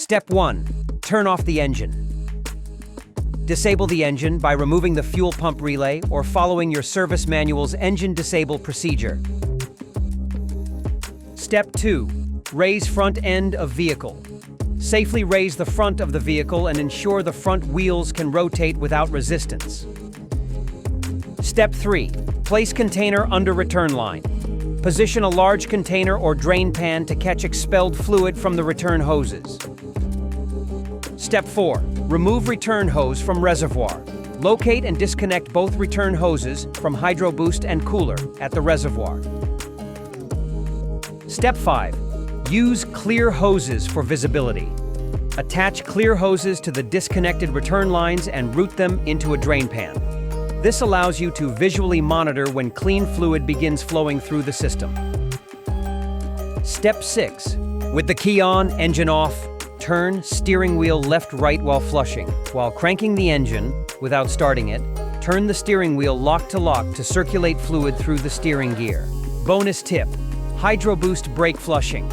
Step 1. Turn off the engine. Disable the engine by removing the fuel pump relay or following your service manual's engine disable procedure. Step 2. Raise front end of vehicle. Safely raise the front of the vehicle and ensure the front wheels can rotate without resistance. Step 3. Place container under return line. Position a large container or drain pan to catch expelled fluid from the return hoses. Step 4. Remove return hose from reservoir. Locate and disconnect both return hoses from hydro boost and cooler at the reservoir. Step 5. Use clear hoses for visibility. Attach clear hoses to the disconnected return lines and route them into a drain pan. This allows you to visually monitor when clean fluid begins flowing through the system. Step 6. With the key on, engine off, turn steering wheel left-right while flushing. While cranking the engine, without starting it, turn the steering wheel lock to circulate fluid through the steering gear. Bonus tip: Hydro Boost brake flushing.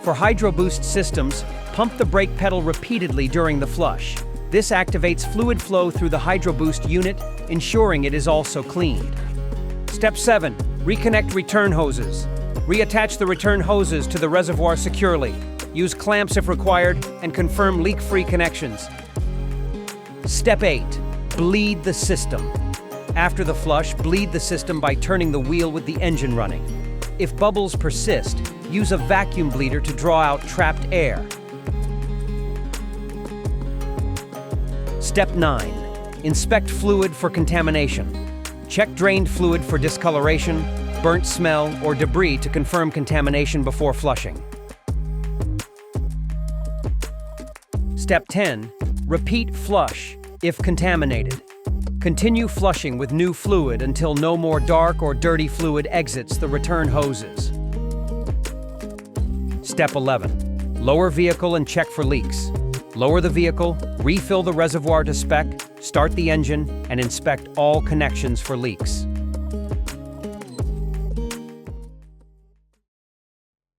For Hydro Boost systems, pump the brake pedal repeatedly during the flush. This activates fluid flow through the Hydro Boost unit, ensuring it is also cleaned. Step 7. Reconnect return hoses. Reattach the return hoses to the reservoir securely. Use clamps if required, and confirm leak-free connections. Step 8. Bleed the system. After the flush, bleed the system by turning the wheel with the engine running. If bubbles persist, use a vacuum bleeder to draw out trapped air. Step 9. Inspect fluid for contamination. Check drained fluid for discoloration, burnt smell, or debris to confirm contamination before flushing. Step 10. Repeat flush if contaminated. Continue flushing with new fluid until no more dark or dirty fluid exits the return hoses. Step 11. Lower vehicle and check for leaks. Lower the vehicle, refill the reservoir to spec, start the engine, and inspect all connections for leaks.